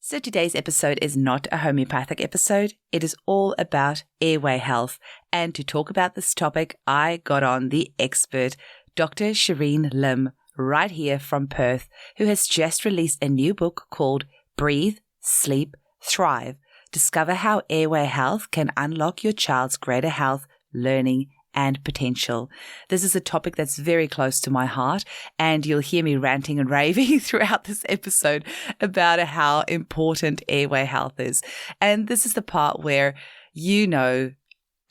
So today's episode is not a homeopathic episode. It is all about airway health. And to talk about this topic, I got on the expert, Dr. Shereen Lim, right here from Perth, who has just released a new book called Breathe, Sleep, Thrive. Discover how airway health can unlock your child's greater health, learning, and potential. This is a topic that's very close to my heart, and you'll hear me ranting and raving throughout this episode about how important airway health is. And this is the part where you know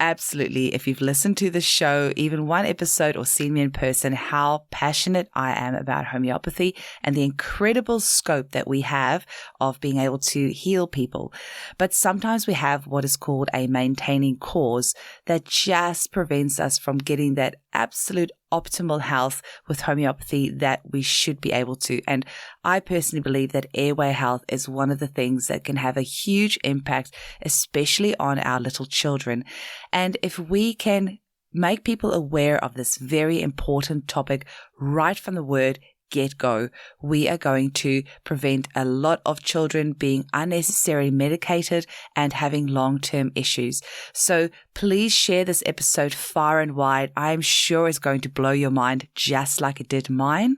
absolutely, if you've listened to the show, even one episode or seen me in person, how passionate I am about homeopathy and the incredible scope that we have of being able to heal people. But sometimes we have what is called a maintaining cause that just prevents us from getting that absolute optimal health with homeopathy that we should be able to. And I personally believe that airway health is one of the things that can have a huge impact, especially on our little children. And if we can make people aware of this very important topic right from the word get-go, we are going to prevent a lot of children being unnecessarily medicated and having long-term issues. So please share this episode far and wide. I am sure it's going to blow your mind just like it did mine.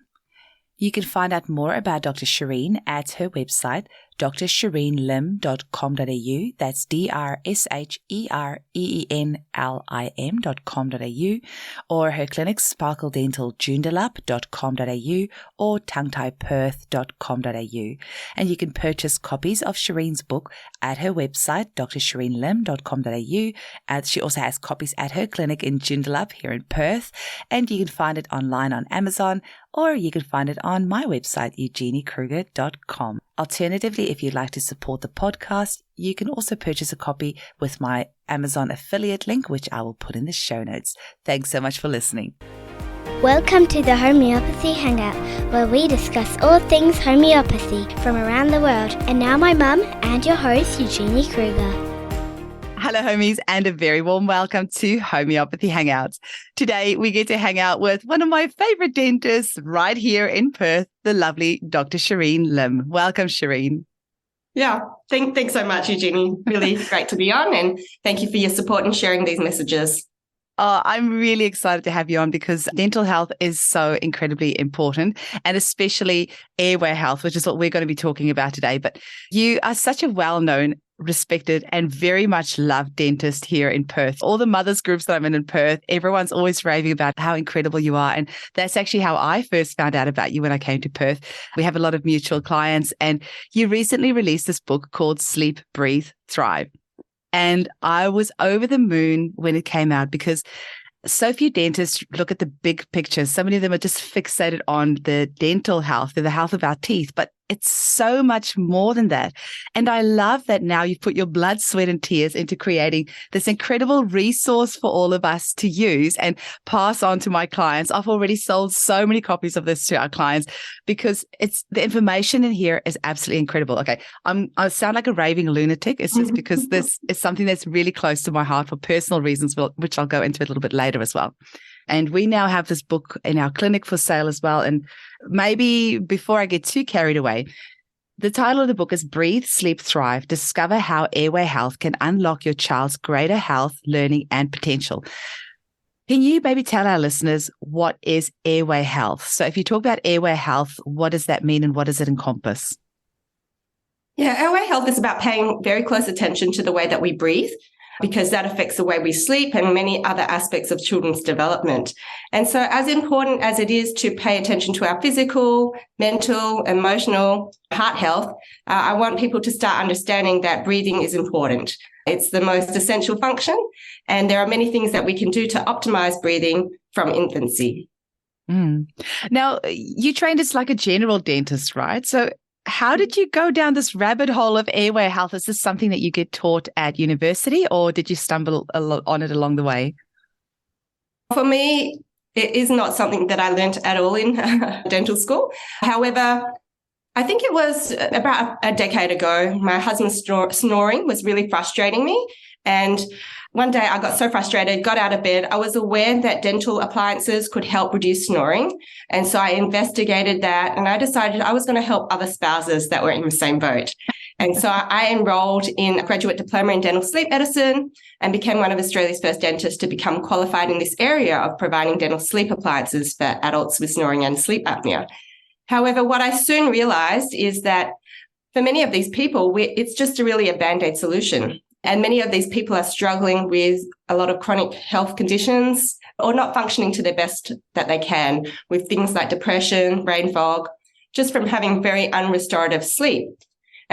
You can find out more about Dr. Shereen at her website, drshereenlim.com.au. That's drShereenlim.com.au, or her clinic, sparkledentaljoondalup.com.au or tonguetieperth.com.au. And you can purchase copies of Shereen's book at her website, drshereenlim.com.au. She also has copies at her clinic in Joondalup here in Perth, and you can find it online on Amazon, or you can find it on my website, eugeniekruger.com. Alternatively, if you'd like to support the podcast, you can also purchase a copy with my Amazon affiliate link, which I will put in the show notes. Thanks so much for listening. Welcome to the Homeopathy Hangout, where we discuss all things homeopathy from around the world. And now my mum and your host, Eugenie Kruger. Hello, homies, and a very warm welcome to Homeopathy Hangouts. Today, we get to hang out with one of my favorite dentists right here in Perth, the lovely Dr. Shereen Lim. Welcome, Shereen. Yeah, thanks so much, Eugenie. Really great to be on, and thank you for your support and sharing these messages. Oh, I'm really excited to have you on because dental health is so incredibly important, and especially airway health, which is what we're going to be talking about today. But you are such a well-known, respected, and very much loved dentist here in Perth. All the mothers groups that I'm in Perth, everyone's always raving about how incredible you are. And that's actually how I first found out about you when I came to Perth. We have a lot of mutual clients, and you recently released this book called Sleep, Breathe, Thrive. And I was over the moon when it came out because so few dentists look at the big picture. So many of them are just fixated on the dental health, the health of our teeth, but it's so much more than that. And I love that now you've put your blood, sweat, and tears into creating this incredible resource for all of us to use and pass on to my clients. I've already sold so many copies of this to our clients because it's the information in here is absolutely incredible. Okay, I sound like a raving lunatic. It's just because this is something that's really close to my heart for personal reasons, which I'll go into a little bit later as well. And we now have this book in our clinic for sale as well. And maybe before I get too carried away, the title of the book is Breathe, Sleep, Thrive. Discover how airway health can unlock your child's greater health, learning, and potential. Can you maybe tell our listeners what is airway health? So if you talk about airway health, what does that mean and what does it encompass? Yeah, airway health is about paying very close attention to the way that we breathe, because that affects the way we sleep and many other aspects of children's development. And so as important as it is to pay attention to our physical, mental, emotional, heart health, I want people to start understanding that breathing is important. It's the most essential function, and there are many things that we can do to optimize breathing from infancy. Now, you trained as like a general dentist, right? So how did you go down this rabbit hole of airway health? Is this something that you get taught at university, or did you stumble on it along the way? For me, it is not something that I learned at all in dental school. However, I think it was about a decade ago, my husband's snoring was really frustrating me. And one day I got so frustrated, got out of bed. I was aware that dental appliances could help reduce snoring. And so I investigated that, and I decided I was going to help other spouses that were in the same boat. And so I enrolled in a graduate diploma in dental sleep medicine and became one of Australia's first dentists to become qualified in this area of providing dental sleep appliances for adults with snoring and sleep apnea. However, what I soon realized is that for many of these people, it's just really a Band-Aid solution. And many of these people are struggling with a lot of chronic health conditions or not functioning to their best that they can with things like depression, brain fog, just from having very unrestorative sleep.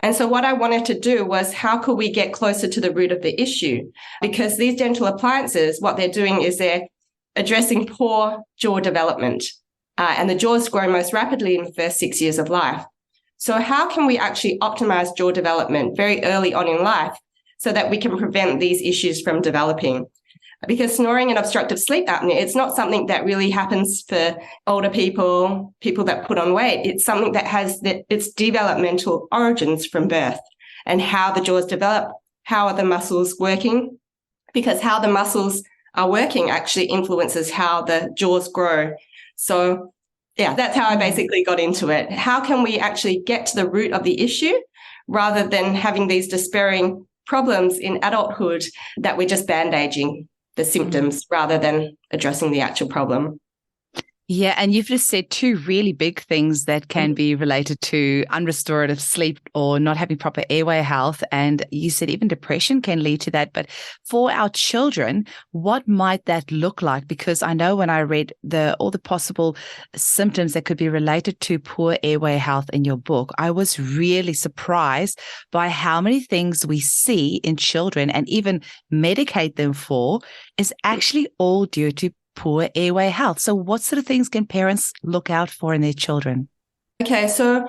And so what I wanted to do was how could we get closer to the root of the issue? Because these dental appliances, what they're doing is they're addressing poor jaw development. And the jaws grow most rapidly in the first 6 years of life. So how can we actually optimize jaw development very early on in life so that we can prevent these issues from developing? Because snoring and obstructive sleep apnea, it's not something that really happens for older people, people that put on weight. It's something that has its developmental origins from birth and how the jaws develop, how are the muscles working, because how the muscles are working actually influences how the jaws grow. So yeah, that's how I basically got into it. How can we actually get to the root of the issue rather than having these despairing problems in adulthood that we're just bandaging the symptoms rather than addressing the actual problem? Yeah, and you've just said two really big things that can be related to unrestorative sleep or not having proper airway health. And you said even depression can lead to that. But for our children, what might that look like? Because I know when I read all the possible symptoms that could be related to poor airway health in your book, I was really surprised by how many things we see in children and even medicate them for is actually all due to poor airway health. So what sort of things can parents look out for in their children? Okay, so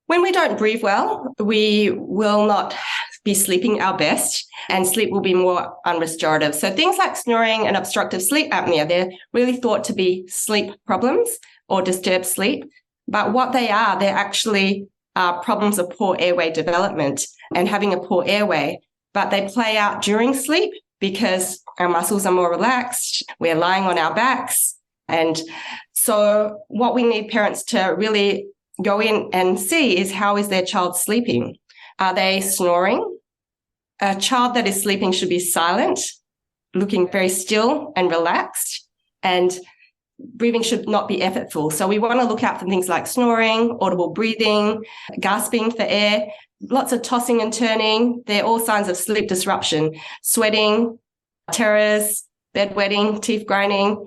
when we don't breathe well, we will not be sleeping our best and sleep will be more unrestorative. So things like snoring and obstructive sleep apnea, they're really thought to be sleep problems or disturbed sleep. But what they are, they're actually problems of poor airway development and having a poor airway. But they play out during sleep because our muscles are more relaxed, we're lying on our backs. And so what we need parents to really go in and see is how is their child sleeping? Are they snoring? A child that is sleeping should be silent, looking very still and relaxed, and breathing should not be effortful. So we want to look out for things like snoring, audible breathing, gasping for air, lots of tossing and turning. They're all signs of sleep disruption. Sweating, terrors, bedwetting, teeth grinding.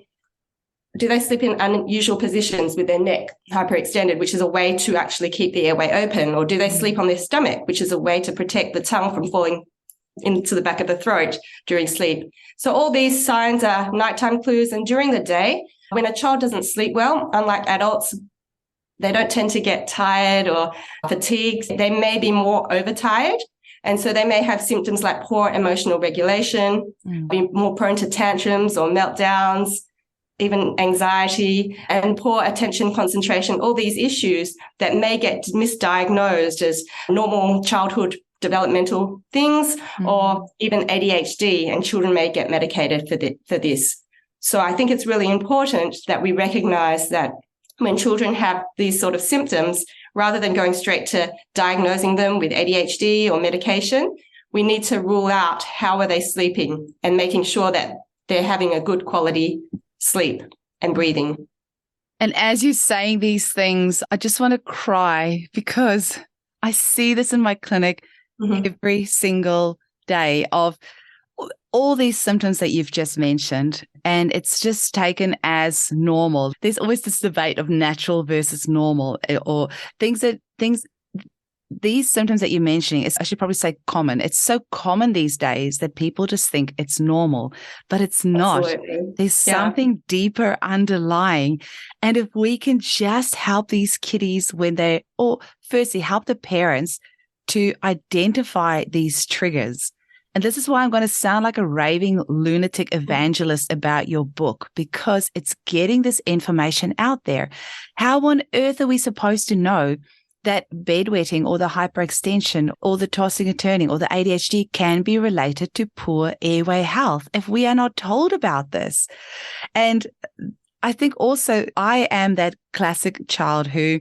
Do they sleep in unusual positions with their neck hyperextended, which is a way to actually keep the airway open? Or do they sleep on their stomach, which is a way to protect the tongue from falling into the back of the throat during sleep? So all these signs are nighttime clues. And during the day, when a child doesn't sleep well, unlike adults, they don't tend to get tired or fatigued. They may be more overtired. And so they may have symptoms like poor emotional regulation, be more prone to tantrums or meltdowns, even anxiety and poor attention concentration, all these issues that may get misdiagnosed as normal childhood developmental things or even ADHD, and children may get medicated for this. So I think it's really important that we recognize that when children have these sort of symptoms, rather than going straight to diagnosing them with ADHD or medication, we need to rule out how are they sleeping and making sure that they're having a good quality sleep and breathing. And as you're saying these things, I just want to cry because I see this in my clinic every single day of all these symptoms that you've just mentioned, and it's just taken as normal. There's always this debate of natural versus normal, or these symptoms that you're mentioning, I should probably say common. It's so common these days that people just think it's normal, but it's not. Absolutely. There's something deeper underlying. And if we can just help these kiddies firstly, help the parents to identify these triggers. And this is why I'm going to sound like a raving lunatic evangelist about your book, because it's getting this information out there. How on earth are we supposed to know that bedwetting or the hyperextension or the tossing and turning or the ADHD can be related to poor airway health if we are not told about this? And I think also I am that classic child who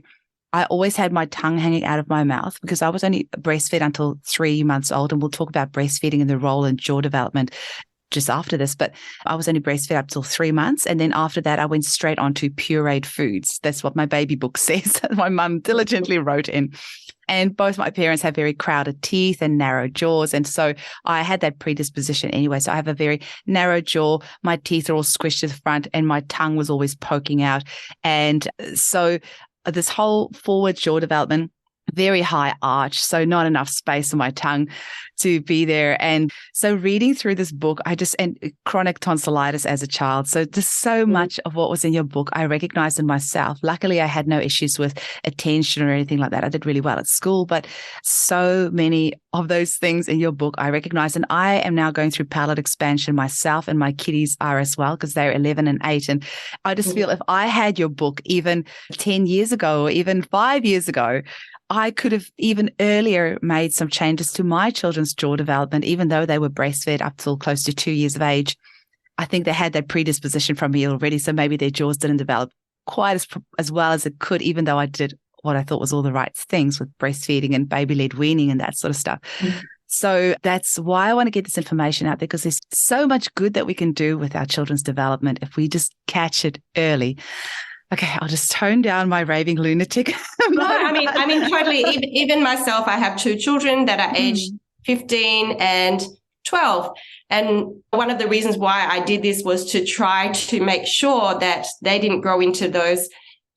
I always had my tongue hanging out of my mouth because I was only breastfed until 3 months old. And we'll talk about breastfeeding and the role in jaw development just after this, but I was only breastfed up till 3 months. And then after that, I went straight on to pureed foods. That's what my baby book says. My mum diligently wrote in. And both my parents have very crowded teeth and narrow jaws. And so I had that predisposition anyway. So I have a very narrow jaw. My teeth are all squished to the front and my tongue was always poking out. And so this whole forward jaw development, very high arch, so not enough space for my tongue to be there. And so reading through this book, and chronic tonsillitis as a child. So just so much of what was in your book, I recognized in myself. Luckily, I had no issues with attention or anything like that. I did really well at school, but so many of those things in your book, I recognized. And I am now going through palate expansion myself, and my kiddies are as well, because they're 11 and 8. And I just feel if I had your book even 10 years ago or even 5 years ago, I could have even earlier made some changes to my children's jaw development, even though they were breastfed up till close to 2 years of age. I think they had that predisposition from me already, so maybe their jaws didn't develop quite as well as it could, even though I did what I thought was all the right things with breastfeeding and baby-led weaning and that sort of stuff. Mm-hmm. So that's why I want to get this information out, because there's so much good that we can do with our children's development if we just catch it early. Okay, I'll just tone down my raving lunatic. No, I mean, totally. Even myself, I have 2 children that are aged 15 and 12. And one of the reasons why I did this was to try to make sure that they didn't grow into those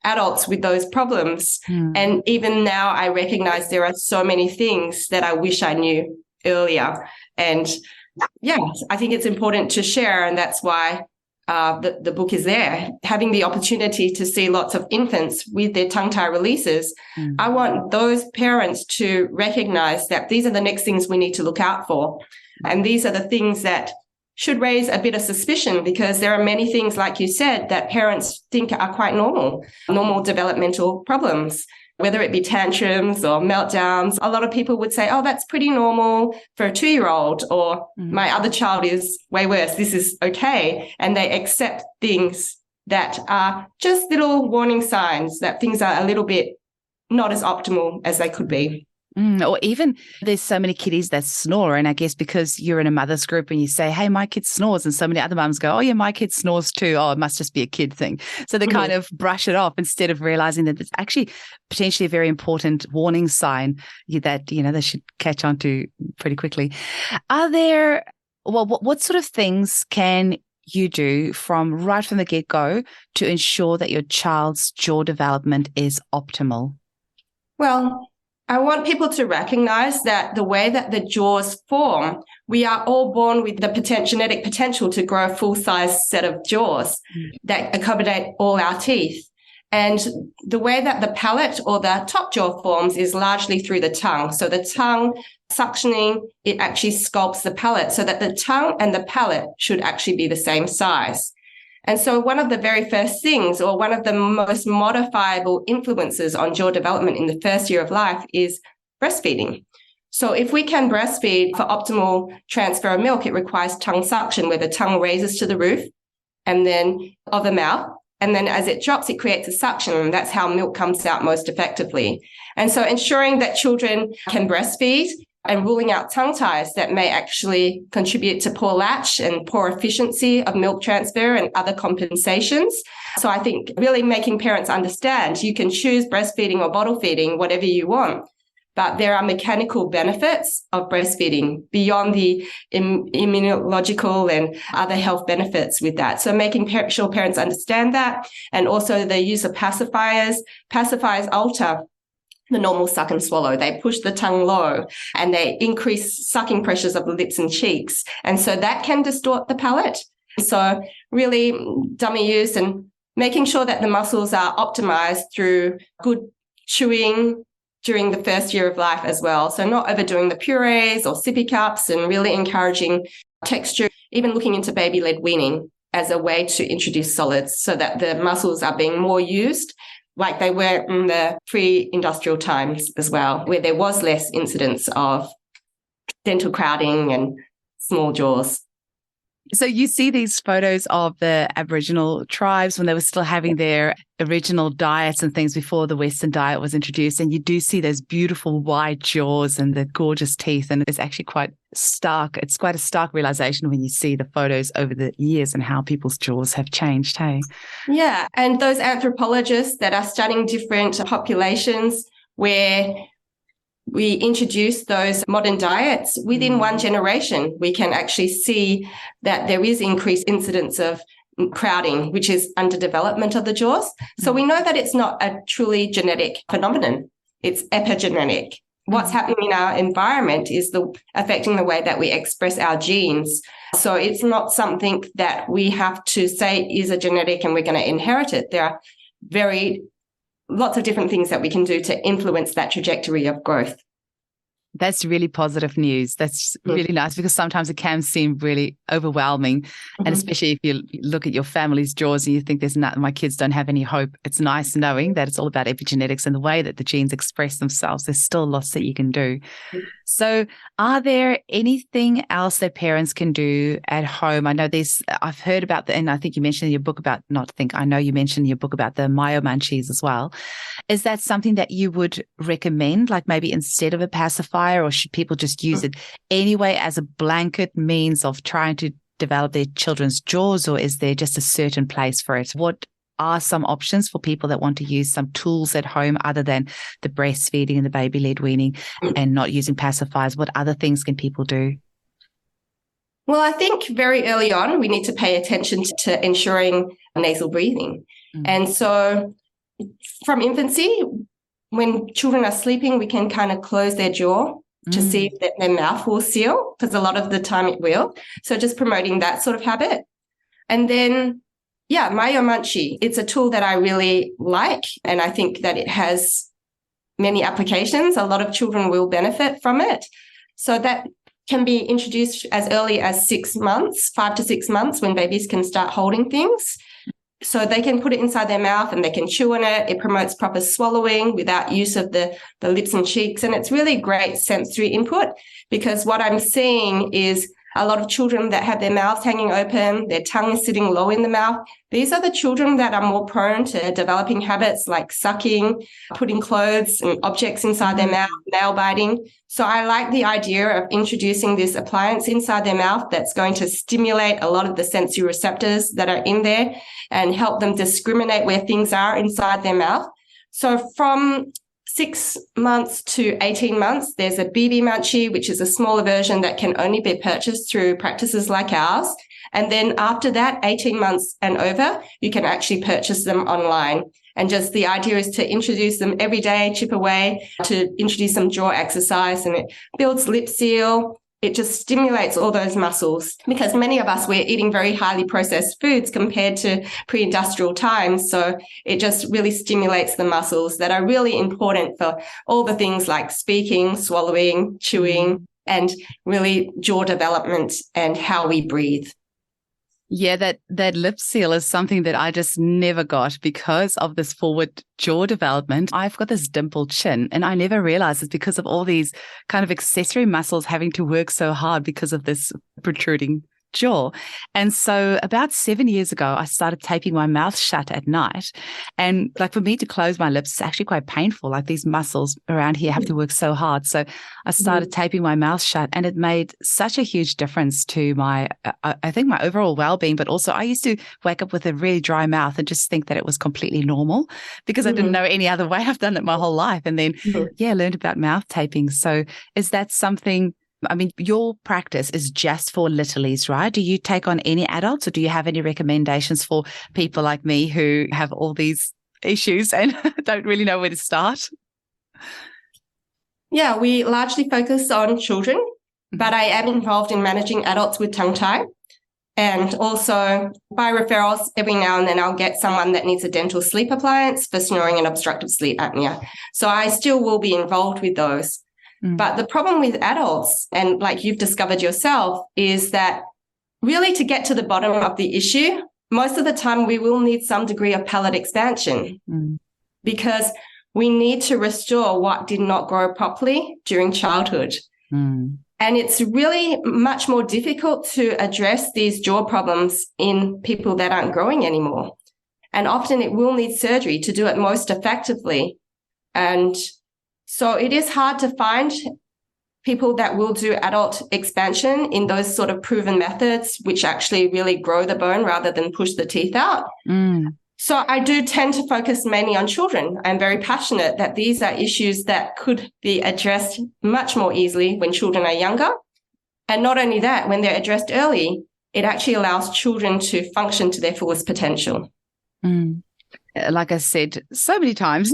adults with those problems. And even now, I recognize there are so many things that I wish I knew earlier. And yeah, I think it's important to share. And that's why the book is there, having the opportunity to see lots of infants with their tongue tie releases. I want those parents to recognize that these are the next things we need to look out for. And these are the things that should raise a bit of suspicion, because there are many things, like you said, that parents think are quite normal developmental problems. Whether it be tantrums or meltdowns, a lot of people would say, oh, that's pretty normal for a 2-year-old, or my other child is way worse. This is okay. And they accept things that are just little warning signs that things are a little bit not as optimal as they could be. Or even there's so many kiddies that snore. And I guess because you're in a mother's group and you say, hey, my kid snores. And so many other mums go, oh, yeah, my kid snores too. Oh, it must just be a kid thing. So they kind of brush it off instead of realizing that it's actually potentially a very important warning sign that, they should catch on to pretty quickly. What sort of things can you do right from the get-go to ensure that your child's jaw development is optimal? Well, I want people to recognize that the way that the jaws form, we are all born with the genetic potential to grow a full-size set of jaws that accommodate all our teeth. And the way that the palate or the top jaw forms is largely through the tongue. So the tongue suctioning, it actually sculpts the palate so that the tongue and the palate should actually be the same size. And so one of the very first things, or one of the most modifiable influences on jaw development in the first year of life, is breastfeeding. So if we can breastfeed for optimal transfer of milk, it requires tongue suction, where the tongue raises to the roof and then of the mouth. And then as it drops, it creates a suction, and that's how milk comes out most effectively. And so ensuring that children can breastfeed and ruling out tongue ties that may actually contribute to poor latch and poor efficiency of milk transfer and other compensations. So I think really making parents understand you can choose breastfeeding or bottle feeding, whatever you want, but there are mechanical benefits of breastfeeding beyond the immunological and other health benefits with that. So making sure parents understand that, and also the use of pacifiers. Pacifiers alter the normal suck and swallow. They push the tongue low and they increase sucking pressures of the lips and cheeks. And so that can distort the palate. So really dummy use and making sure that the muscles are optimized through good chewing during the first year of life as well. So not overdoing the purees or sippy cups, and really encouraging texture, even looking into baby-led weaning as a way to introduce solids so that the muscles are being more used like they were in the pre-industrial times as well, where there was less incidence of dental crowding and small jaws. So you see these photos of the Aboriginal tribes when they were still having their original diets and things before the Western diet was introduced. And you do see those beautiful wide jaws and the gorgeous teeth. And it's actually quite stark. It's quite a stark realization when you see the photos over the years and how people's jaws have changed, hey? Yeah. And those anthropologists that are studying different populations where we introduce those modern diets, within one generation, we can actually see that there is increased incidence of crowding, which is underdevelopment of the jaws. So we know that it's not a truly genetic phenomenon. It's epigenetic. What's happening in our environment is affecting the way that we express our genes. So it's not something that we have to say is a genetic and we're going to inherit it. There are lots of different things that we can do to influence that trajectory of growth. That's really positive news. That's really nice, because sometimes it can seem really overwhelming. And especially if you look at your family's jaws and you think there's nothing, my kids don't have any hope. It's nice knowing that it's all about epigenetics and the way that the genes express themselves. There's still lots that you can do. So are there anything else that parents can do at home? I know I've heard about and I think you mentioned in your book I know you mentioned in your book about the myo munchies as well. Is that something that you would recommend, like maybe instead of a pacifier, or should people just use it anyway as a blanket means of trying to develop their children's jaws, or is there just a certain place for it? What are some options for people that want to use some tools at home other than the breastfeeding and the baby-led weaning and not using pacifiers? What other things can people do? Well, I think very early on, we need to pay attention to ensuring nasal breathing. And so from infancy, when children are sleeping, we can kind of close their jaw to see if their mouth will seal, because a lot of the time it will. So just promoting that sort of habit. And then, myo munchie, it's a tool that I really like, and I think that it has many applications. A lot of children will benefit from it. So that can be introduced as early as 6 months, 5 to 6 months, when babies can start holding things. So they can put it inside their mouth and they can chew on it. It promotes proper swallowing without use of the lips and cheeks. And it's really great sensory input, because what I'm seeing is a lot of children that have their mouths hanging open, their tongue is sitting low in the mouth. These are the children that are more prone to developing habits like sucking, putting clothes and objects inside their mouth, nail biting. So I like the idea of introducing this appliance inside their mouth that's going to stimulate a lot of the sensory receptors that are in there and help them discriminate where things are inside their mouth. So from 6 months to 18 months, there's a BB munchie, which is a smaller version that can only be purchased through practices like ours. And then after that, 18 months and over, you can actually purchase them online. And just the idea is to introduce them every day, chip away, to introduce some jaw exercise, and it builds lip seal. It just stimulates all those muscles, because many of us, we're eating very highly processed foods compared to pre-industrial times. So it just really stimulates the muscles that are really important for all the things like speaking, swallowing, chewing, and really jaw development and how we breathe. Yeah, that lip seal is something that I just never got because of this forward jaw development. I've got this dimpled chin, and I never realized it's because of all these kind of accessory muscles having to work so hard because of this protruding jaw. And so about 7 years ago, I started taping my mouth shut at night. And like for me to close my lips is actually quite painful. Like these muscles around here have to work so hard. So I started taping my mouth shut, and it made such a huge difference to my, I think my overall well-being. But also I used to wake up with a really dry mouth and just think that it was completely normal because I didn't know any other way. I've done it my whole life. And then, learned about mouth taping. So is that something? I mean, your practice is just for littlies, right? Do you take on any adults, or do you have any recommendations for people like me who have all these issues and don't really know where to start? Yeah, we largely focus on children, but I am involved in managing adults with tongue tie. And also by referrals, every now and then I'll get someone that needs a dental sleep appliance for snoring and obstructive sleep apnea. So I still will be involved with those. But the problem with adults, and like you've discovered yourself, is that really to get to the bottom of the issue, most of the time we will need some degree of palate expansion because we need to restore what did not grow properly during childhood. And it's really much more difficult to address these jaw problems in people that aren't growing anymore. And often it will need surgery to do it most effectively. And so it is hard to find people that will do adult expansion in those sort of proven methods, which actually really grow the bone rather than push the teeth out. So I do tend to focus mainly on children. I'm very passionate that these are issues that could be addressed much more easily when children are younger. And not only that, when they're addressed early, it actually allows children to function to their fullest potential. Like I said so many times,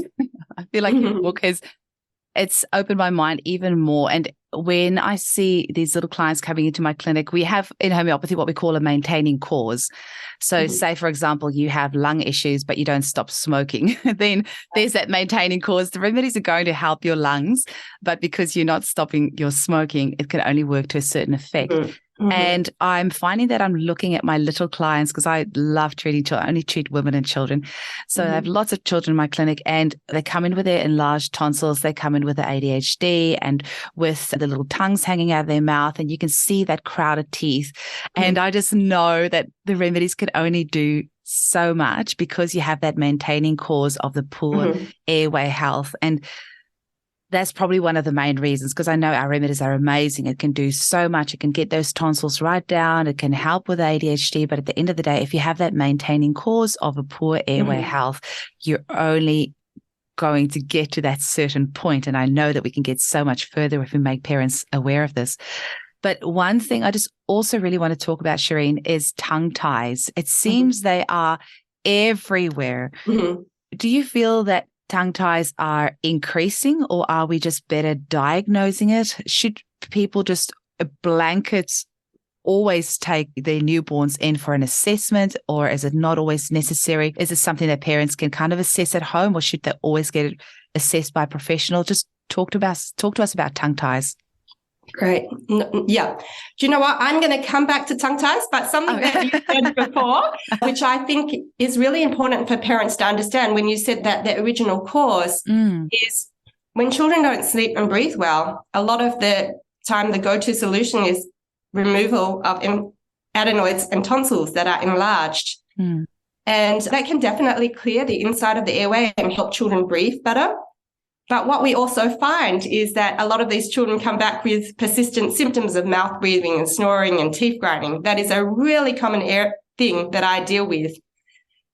I feel like your book it's opened my mind even more. And when I see these little clients coming into my clinic, we have in homeopathy what we call a maintaining cause. So say, for example, you have lung issues, but you don't stop smoking. Then there's that maintaining cause. The remedies are going to help your lungs, but because you're not stopping your smoking, it can only work to a certain effect. And I'm finding that I'm looking at my little clients because I love treating children. I only treat women and children. So I have lots of children in my clinic and they come in with their enlarged tonsils. They come in with the ADHD and with the little tongues hanging out of their mouth. And you can see that crowded teeth. And I just know that the remedies can only do so much because you have that maintaining cause of the poor airway health. And that's probably one of the main reasons, because I know our remedies are amazing. It can do so much. It can get those tonsils right down. It can help with ADHD. But at the end of the day, if you have that maintaining cause of a poor airway health, you're only going to get to that certain point. And I know that we can get so much further if we make parents aware of this. But one thing I just also really want to talk about, Shereen, is tongue ties. It seems they are everywhere. Do you feel that tongue ties are increasing, or are we just better diagnosing it? Should people just blankets always take their newborns in for an assessment, or is it not always necessary? Is it something that parents can kind of assess at home, or should they always get it assessed by a professional? Just talk to us about tongue ties. Great. Yeah. Do you know what? I'm going to come back to tongue ties, but something that you said before, which I think is really important for parents to understand when you said that the original cause is when children don't sleep and breathe well, a lot of the time the go-to solution is removal of adenoids and tonsils that are enlarged. And that can definitely clear the inside of the airway and help children breathe better. But what we also find is that a lot of these children come back with persistent symptoms of mouth breathing and snoring and teeth grinding. That is a really common thing that I deal with.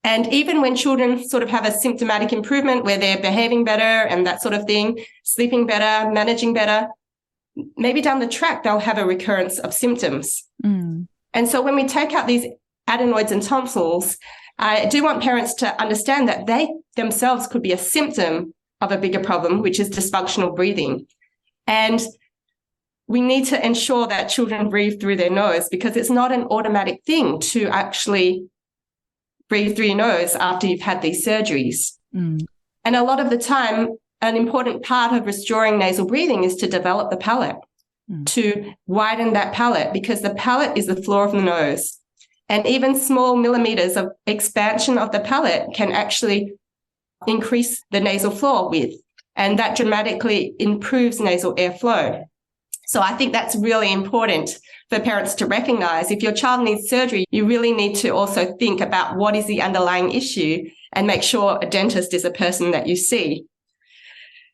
And even when children sort of have a symptomatic improvement where they're behaving better and that sort of thing, sleeping better, managing better, maybe down the track, they'll have a recurrence of symptoms. And so when we take out these adenoids and tonsils, I do want parents to understand that they themselves could be a symptom of a bigger problem, which is dysfunctional breathing. And we need to ensure that children breathe through their nose, because it's not an automatic thing to actually breathe through your nose after you've had these surgeries. And a lot of the time, an important part of restoring nasal breathing is to develop the palate, to widen that palate, because the palate is the floor of the nose. And even small millimeters of expansion of the palate can actually increase the nasal floor width, and that dramatically improves nasal airflow. So I think that's really important for parents to recognize. If your child needs surgery, you really need to also think about what is the underlying issue and make sure a dentist is a person that you see.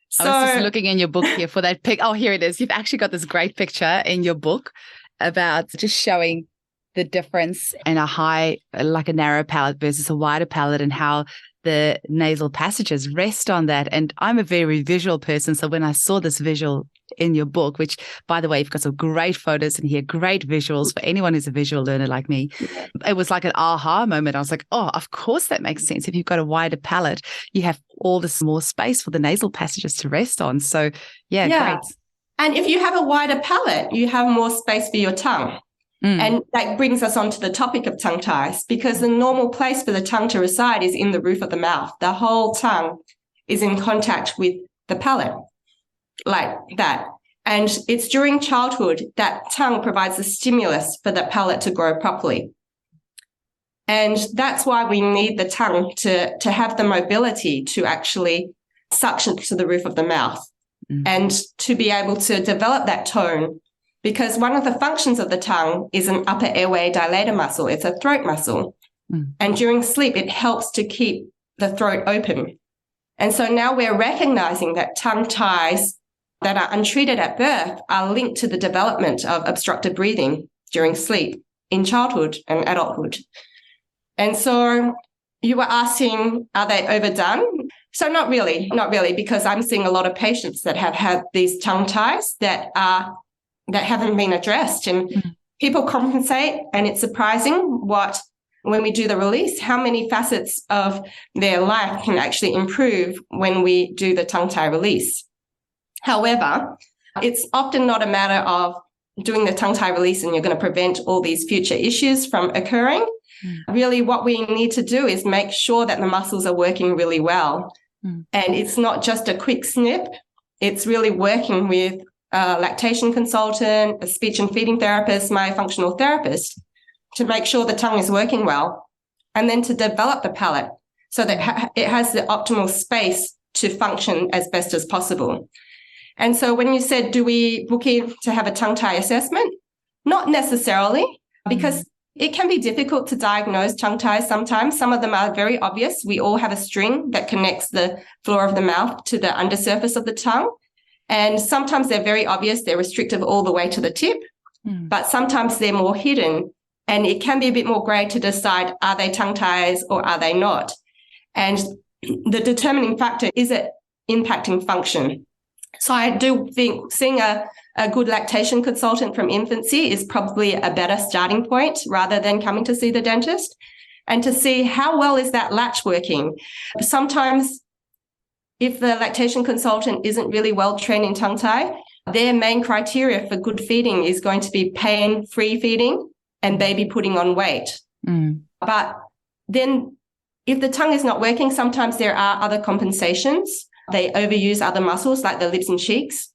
So, I was just looking in your book here for that pic. Oh, here it is. You've actually got this great picture in your book about just showing the difference in a high, like a narrow palate versus a wider palate, and how the nasal passages rest on that. And I'm a very visual person. So when I saw this visual in your book, which, by the way, you've got some great photos in here, great visuals for anyone who's a visual learner like me. It was like an aha moment. I was like, oh, of course that makes sense. If you've got a wider palate, you have all this more space for the nasal passages to rest on. So yeah. Great. And if you have a wider palate, you have more space for your tongue. And that brings us on to the topic of tongue ties, because the normal place for the tongue to reside is in the roof of the mouth. The whole tongue is in contact with the palate, like that. And it's during childhood that tongue provides the stimulus for the palate to grow properly. And that's why we need the tongue to have the mobility to actually suction to the roof of the mouth and to be able to develop that tone because one of the functions of the tongue is an upper airway dilator muscle. It's a throat muscle. And during sleep, it helps to keep the throat open. And so now we're recognizing that tongue ties that are untreated at birth are linked to the development of obstructive breathing during sleep in childhood and adulthood. And so you were asking, are they overdone? So not really, because I'm seeing a lot of patients that have had these tongue ties that haven't been addressed. And people compensate, and it's surprising when we do the release, how many facets of their life can actually improve when we do the tongue tie release. However, it's often not a matter of doing the tongue tie release and you're going to prevent all these future issues from occurring. Really, what we need to do is make sure that the muscles are working really well. And it's not just a quick snip. It's really working with a lactation consultant, a speech and feeding therapist, myofunctional therapist, to make sure the tongue is working well, and then to develop the palate so that it has the optimal space to function as best as possible. And so when you said, do we book in to have a tongue tie assessment? Not necessarily, because it can be difficult to diagnose tongue ties sometimes. Some of them are very obvious. We all have a string that connects the floor of the mouth to the undersurface of the tongue. And sometimes they're very obvious. They're restrictive all the way to the tip, but sometimes they're more hidden. And it can be a bit more grey to decide, are they tongue ties or are they not? And the determining factor, is it impacting function? So I do think seeing a good lactation consultant from infancy is probably a better starting point rather than coming to see the dentist, and to see how well is that latch working. Sometimes if the lactation consultant isn't really well trained in tongue tie, their main criteria for good feeding is going to be pain-free feeding and baby putting on weight. But then if the tongue is not working, sometimes there are other compensations. They overuse other muscles like the lips and cheeks,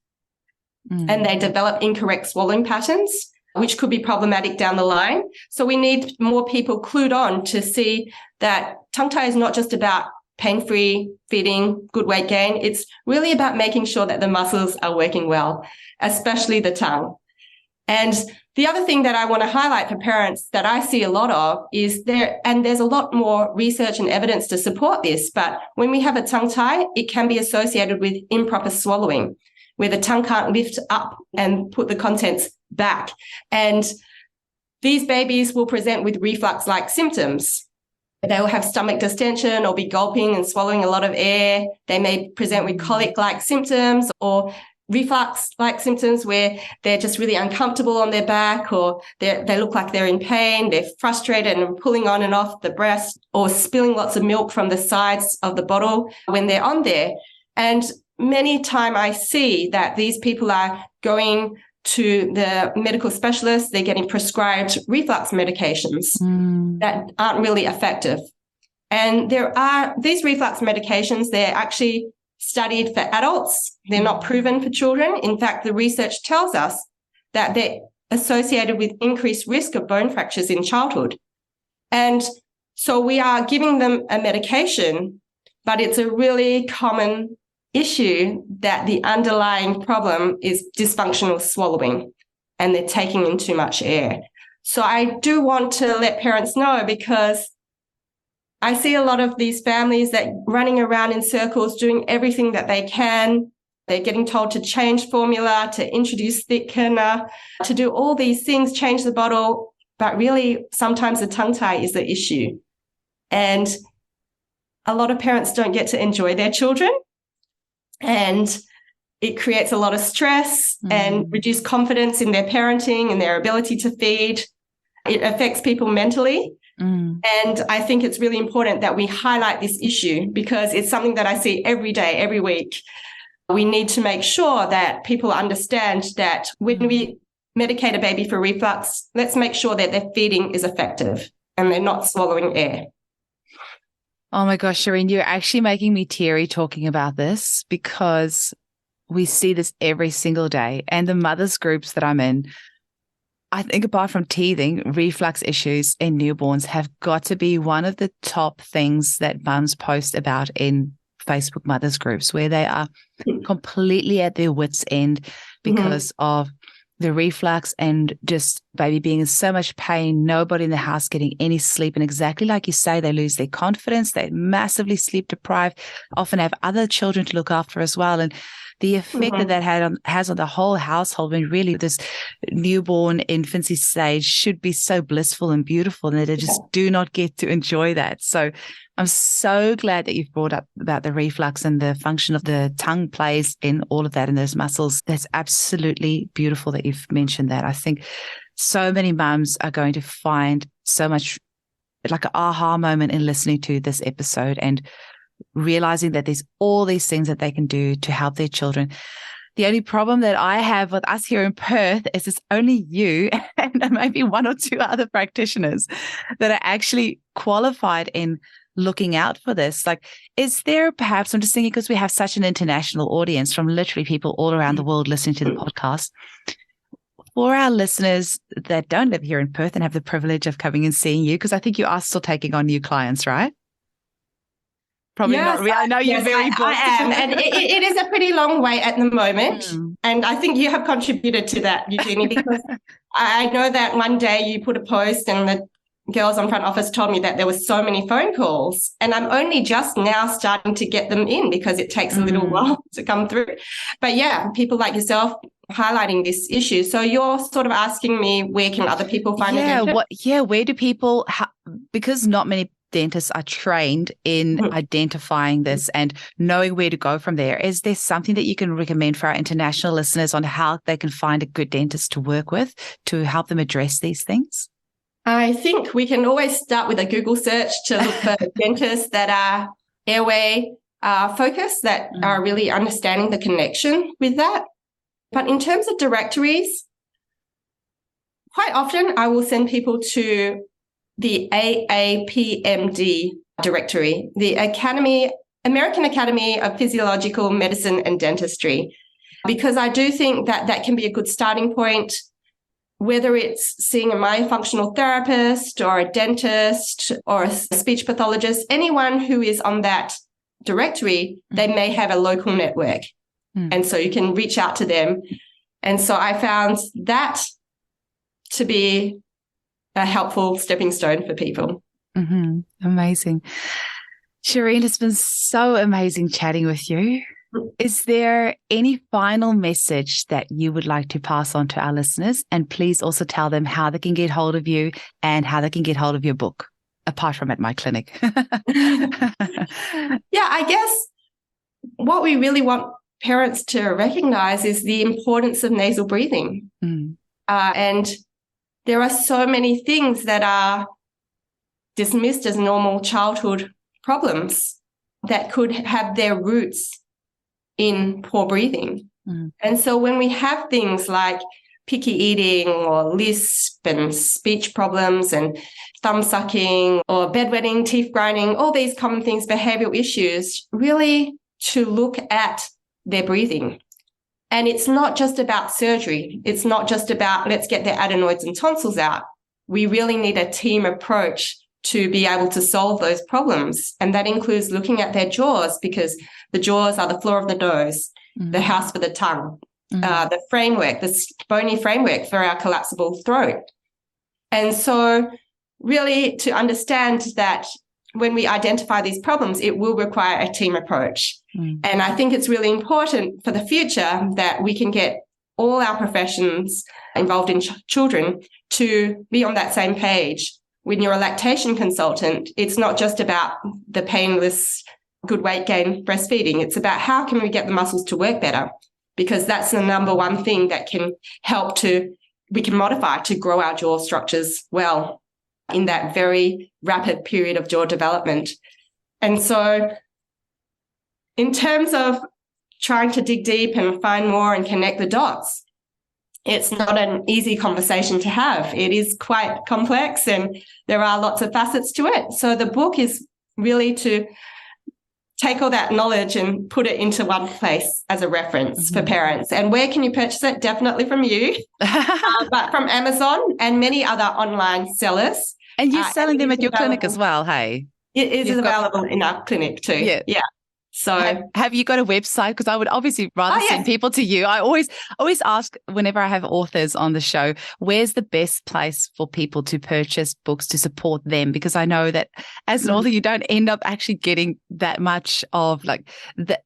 and they develop incorrect swallowing patterns, which could be problematic down the line. So we need more people clued on to see that tongue tie is not just about pain-free feeding, good weight gain. It's really about making sure that the muscles are working well, especially the tongue. And the other thing that I want to highlight for parents that I see a lot of is there's a lot more research and evidence to support this, but when we have a tongue tie, it can be associated with improper swallowing, where the tongue can't lift up and put the contents back. And these babies will present with reflux-like symptoms. They will have stomach distension or be gulping and swallowing a lot of air. They may present with colic-like symptoms or reflux-like symptoms where they're just really uncomfortable on their back, or they look like they're in pain, they're frustrated and pulling on and off the breast, or spilling lots of milk from the sides of the bottle when they're on there. And many times I see that these people are going to the medical specialists, they're getting prescribed reflux medications that aren't really effective. And there are these reflux medications, they're actually studied for adults. They're not proven for children. In fact, the research tells us that they're associated with increased risk of bone fractures in childhood. And so we are giving them a medication, but it's a really common issue that the underlying problem is dysfunctional swallowing, and they're taking in too much air. So I do want to let parents know, because I see a lot of these families that running around in circles doing everything that they can. They're getting told to change formula, to introduce thickener, to do all these things, change the bottle. But really, sometimes the tongue tie is the issue. And a lot of parents don't get to enjoy their children. And it creates a lot of stress and reduced confidence in their parenting and their ability to feed. It affects people mentally. And I think it's really important that we highlight this issue, because it's something that I see every day, every week. We need to make sure that people understand that when we medicate a baby for reflux, let's make sure that their feeding is effective and they're not swallowing air. Oh my gosh, Shereen, you're actually making me teary talking about this, because we see this every single day. And the mothers groups that I'm in, I think apart from teething, reflux issues in newborns have got to be one of the top things that mums post about in Facebook mothers groups, where they are completely at their wits' end because of the reflux and just baby being in so much pain, nobody in the house getting any sleep. And exactly like you say, they lose their confidence. They're massively sleep deprived, often have other children to look after as well. And the effect that has on the whole household, when really this newborn infancy stage should be so blissful and beautiful, and that they just do not get to enjoy that. So I'm so glad that you've brought up about the reflux and the function of the tongue plays in all of that and those muscles. That's absolutely beautiful that you've mentioned that. I think so many mums are going to find so much like an aha moment in listening to this episode and realizing that there's all these things that they can do to help their children. The only problem that I have with us here in Perth is it's only you and maybe one or two other practitioners that are actually qualified in looking out for this. Like, is there perhaps, I'm just thinking because we have such an international audience from literally people all around the world listening to the podcast, for our listeners that don't live here in Perth and have the privilege of coming and seeing you, because I think you are still taking on new clients, right? Probably not really. I know you're very booked. I am. And it is a pretty long way at the moment. And I think you have contributed to that, Eugenie, because I know that one day you put a post and the girls on front office told me that there were so many phone calls, and I'm only just now starting to get them in because it takes a little while to come through. But yeah, people like yourself highlighting this issue. So you're sort of asking me, where can other people find a dentist? Where do people, because not many dentists are trained in identifying this and knowing where to go from there. Is there something that you can recommend for our international listeners on how they can find a good dentist to work with to help them address these things? I think we can always start with a Google search to look for dentists that are airway focused, that are really understanding the connection with that. But in terms of directories, quite often I will send people to the AAPMD directory, the American Academy of Physiological Medicine and Dentistry, because I do think that that can be a good starting point, whether it's seeing a myofunctional therapist or a dentist or a speech pathologist, anyone who is on that directory, they may have a local network. And so you can reach out to them. And so I found that to be a helpful stepping stone for people. Amazing. Shereen, it's been so amazing chatting with you. Is there any final message that you would like to pass on to our listeners? And please also tell them how they can get hold of you and how they can get hold of your book, apart from at my clinic. Yeah, I guess what we really want parents to recognize is the importance of nasal breathing. And there are so many things that are dismissed as normal childhood problems that could have their roots in poor breathing. And so when we have things like picky eating or lisp and speech problems and thumb sucking or bedwetting, teeth grinding, all these common things, behavioral issues, really to look at their breathing. And it's not just about surgery. It's not just about let's get their adenoids and tonsils out. We really need a team approach to be able to solve those problems. And that includes looking at their jaws, because the jaws are the floor of the nose, the house for the tongue, the framework, the bony framework for our collapsible throat. And so really to understand that when we identify these problems, it will require a team approach. And I think it's really important for the future that we can get all our professions involved in children to be on that same page. When you're a lactation consultant, it's not just about the painless, good weight gain breastfeeding. It's about how can we get the muscles to work better, because that's the number one thing that can help we can modify to grow our jaw structures well in that very rapid period of jaw development. And so in terms of trying to dig deep and find more and connect the dots, it's not an easy conversation to have. It is quite complex and there are lots of facets to it. So the book is really to take all that knowledge and put it into one place as a reference for parents. And where can you purchase it? Definitely from you, but from Amazon and many other online sellers. And you're selling them at your clinic as well, hey? It is available in our clinic too. Yeah. So have you got a website? Because I would obviously rather send people to you. I always ask whenever I have authors on the show, where's the best place for people to purchase books to support them? Because I know that as an author, you don't end up actually getting that much of like the.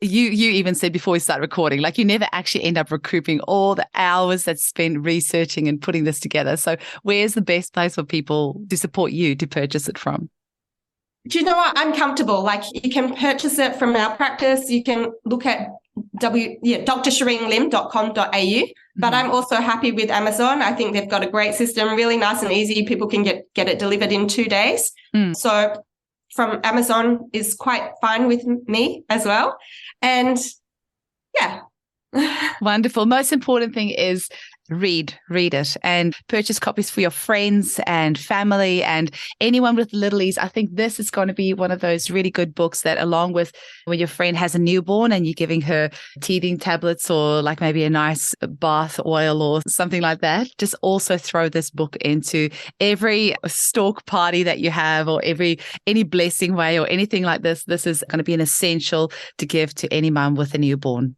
You even said before we start recording, like you never actually end up recouping all the hours that's spent researching and putting this together. So where's the best place for people to support you to purchase it from? Do you know what? I'm comfortable. Like you can purchase it from our practice. You can look at drshereenlim.com.au. But I'm also happy with Amazon. I think they've got a great system, really nice and easy. People can get it delivered in 2 days. So from Amazon is quite fine with me as well. And yeah. Wonderful. Most important thing is read it and purchase copies for your friends and family and anyone with littlies. I think this is going to be one of those really good books that, along with when your friend has a newborn and you're giving her teething tablets or like maybe a nice bath oil or something like that, just also throw this book into every stalk party that you have or any blessing way or anything like this. This is going to be an essential to give to any mum with a newborn.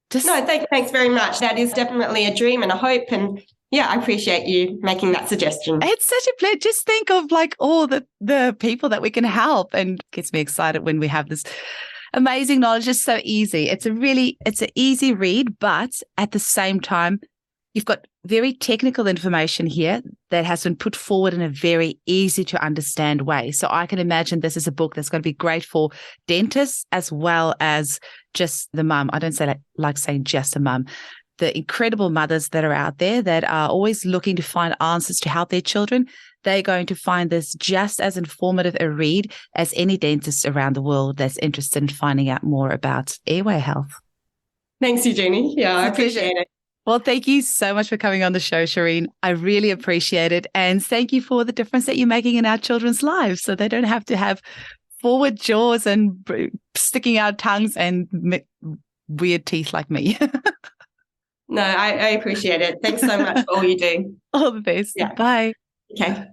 Thanks very much. That is definitely a dream and a hope. And yeah, I appreciate you making that suggestion. It's such a pleasure. Just think of like all the people that we can help, and it gets me excited when we have this amazing knowledge. It's so easy. It's an easy read, but at the same time, you've got very technical information here that has been put forward in a very easy to understand way. So I can imagine this is a book that's going to be great for dentists as well as just the mum. I don't say like saying just a mum. The incredible mothers that are out there that are always looking to find answers to help their children, they're going to find this just as informative a read as any dentist around the world that's interested in finding out more about airway health. Thanks, Eugenie. Yeah, I appreciate it. Well, thank you so much for coming on the show, Shereen. I really appreciate it. And thank you for the difference that you're making in our children's lives so they don't have to have forward jaws and sticking out tongues and weird teeth like me. No, I appreciate it. Thanks so much for all you do. All the best. Yeah. Bye. Okay.